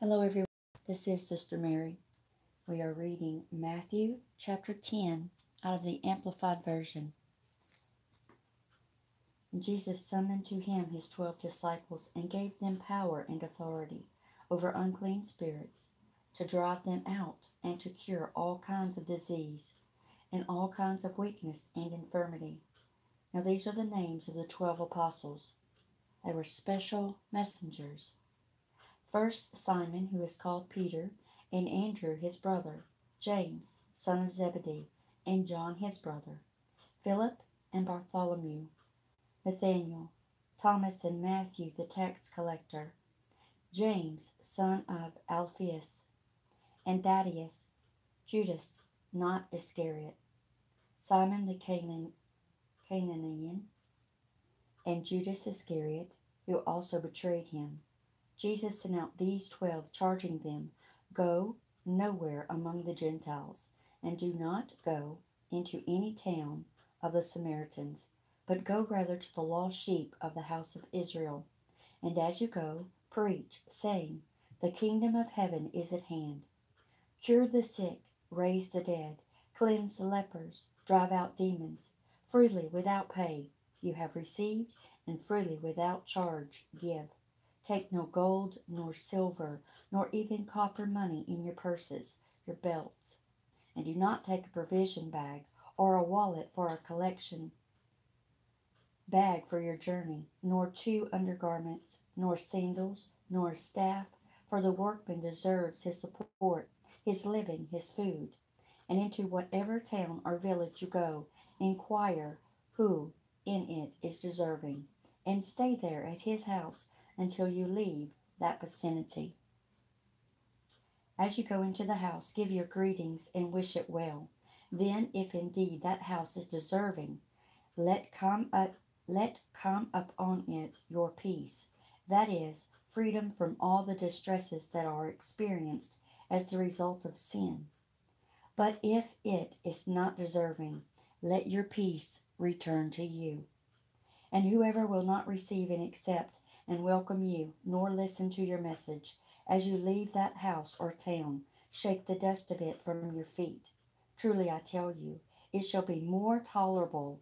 Hello, everyone. This is Sister Mary. We are reading Matthew chapter 10 out of the Amplified Version. And Jesus summoned to him his 12 disciples and gave them power and authority over unclean spirits to drive them out and to cure all kinds of disease and all kinds of weakness and infirmity. Now, these are the names of the 12 apostles. They were special messengers. First, Simon, who is called Peter, and Andrew his brother, James, son of Zebedee, and John his brother, Philip and Bartholomew, Nathanael, Thomas and Matthew the tax collector, James, son of Alphaeus, and Thaddeus, Judas, not Iscariot, Simon the Canaanian, and Judas Iscariot, who also betrayed him. Jesus sent out these 12, charging them, "Go nowhere among the Gentiles, and do not go into any town of the Samaritans, but go rather to the lost sheep of the house of Israel. And as you go, preach, saying, The kingdom of heaven is at hand. Cure the sick, raise the dead, cleanse the lepers, drive out demons. Freely without pay you have received, and freely without charge give. Take no gold, nor silver, nor even copper money in your purses, your belts. And do not take a provision bag, or a wallet for a collection bag for your journey, nor 2 undergarments, nor sandals, nor a staff, for the workman deserves his support, his living, his food. And into whatever town or village you go, inquire who in it is deserving, and stay there at his house until you leave that vicinity. As you go into the house, give your greetings and wish it well. Then, if indeed that house is deserving, let come upon it your peace, that is, freedom from all the distresses that are experienced as the result of sin. But if it is not deserving, let your peace return to you. And whoever will not receive and accept and welcome you, nor listen to your message, as you leave that house or town, shake the dust of it from your feet. Truly I tell you, it shall be more tolerable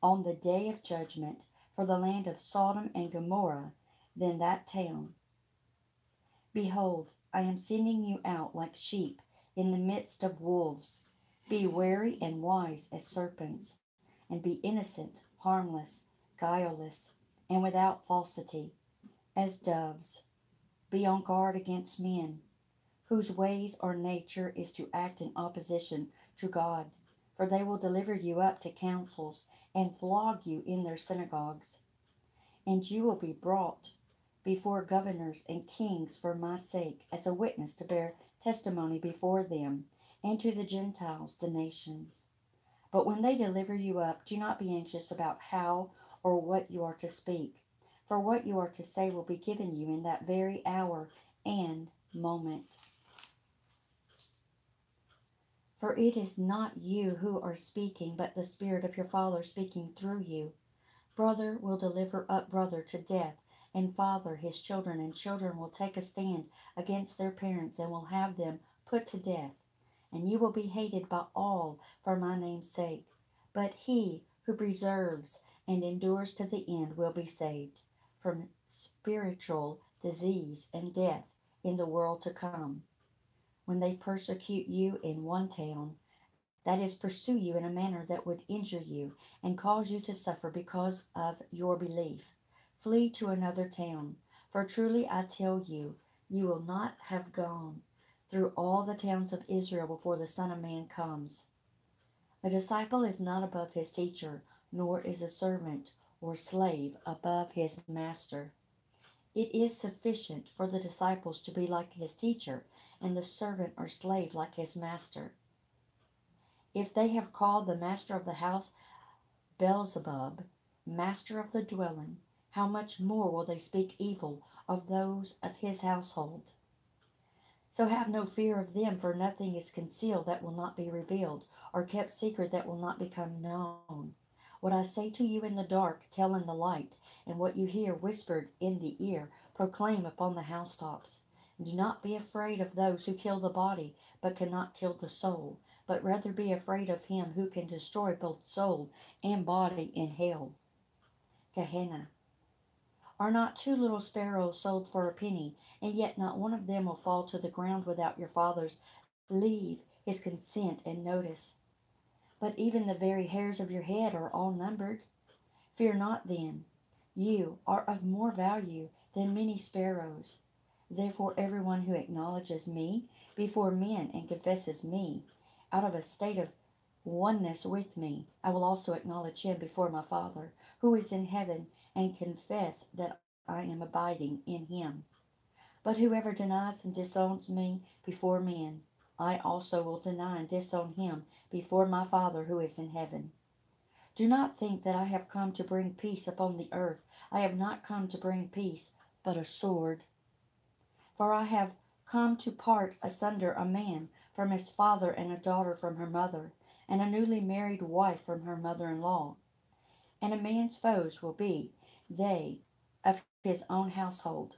on the day of judgment for the land of Sodom and Gomorrah than that town. Behold, I am sending you out like sheep in the midst of wolves. Be wary and wise as serpents, and be innocent, harmless, guileless, and without falsity, as doves. Be on guard against men, whose ways or nature is to act in opposition to God, for they will deliver you up to councils and flog you in their synagogues. And you will be brought before governors and kings for my sake, as a witness to bear testimony before them and to the Gentiles, the nations. But when they deliver you up, do not be anxious about how or what you are to speak, for what you are to say will be given you in that very hour and moment. For it is not you who are speaking, but the Spirit of your Father speaking through you. Brother will deliver up brother to death, and father his children, and children will take a stand against their parents and will have them put to death. And you will be hated by all for my name's sake. But he who preserves and endures to the end will be saved from spiritual disease and death in the world to come. When they persecute you in one town, that is, pursue you in a manner that would injure you and cause you to suffer because of your belief, flee to another town. For truly I tell you, you will not have gone through all the towns of Israel before the Son of Man comes. A disciple is not above his teacher, nor is a servant or slave above his master. It is sufficient for the disciples to be like his teacher, and the servant or slave like his master. If they have called the master of the house Beelzebub, master of the dwelling, how much more will they speak evil of those of his household? So have no fear of them, for nothing is concealed that will not be revealed, or kept secret that will not become known. What I say to you in the dark, tell in the light, and what you hear whispered in the ear, proclaim upon the housetops. Do not be afraid of those who kill the body, but cannot kill the soul, but rather be afraid of him who can destroy both soul and body in hell. Gehenna. Are not two little sparrows sold for a penny, and yet not one of them will fall to the ground without your Father's leave, his consent, and notice? But even the very hairs of your head are all numbered. Fear not then. You are of more value than many sparrows. Therefore, everyone who acknowledges me before men and confesses me out of a state of oneness with me, I will also acknowledge him before my Father who is in heaven and confess that I am abiding in him. But whoever denies and disowns me before men, I also will deny and disown him before my Father who is in heaven. Do not think that I have come to bring peace upon the earth. I have not come to bring peace, but a sword. For I have come to part asunder a man from his father, and a daughter from her mother, and a newly married wife from her mother-in-law. And a man's foes will be they of his own household.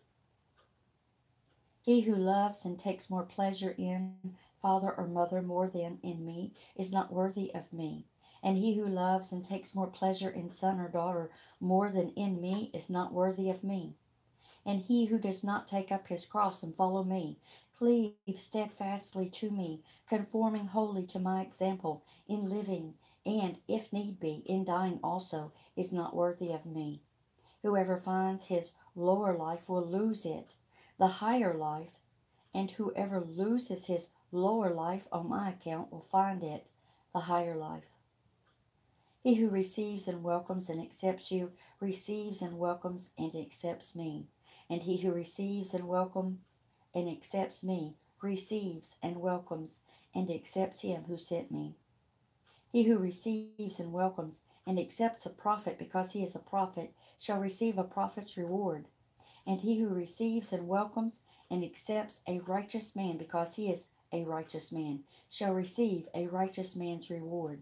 He who loves and takes more pleasure in father or mother more than in me is not worthy of me. And he who loves and takes more pleasure in son or daughter more than in me is not worthy of me. And he who does not take up his cross and follow me, cleave steadfastly to me, conforming wholly to my example in living, and, if need be, in dying also, is not worthy of me. Whoever finds his lower life will lose it, the higher life, and whoever loses his lower life on my account will find it, the higher life. He who receives and welcomes and accepts you receives and welcomes and accepts me. And he who receives and welcomes and accepts me receives and welcomes and accepts him who sent me. He who receives and welcomes and accepts a prophet because he is a prophet shall receive a prophet's reward. And he who receives and welcomes and accepts a righteous man because he is a righteous man shall receive a righteous man's reward.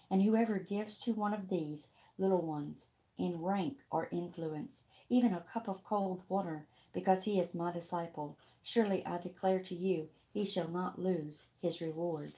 And whoever gives to one of these little ones in rank or influence even a cup of cold water because he is my disciple, surely I declare to you, he shall not lose his reward.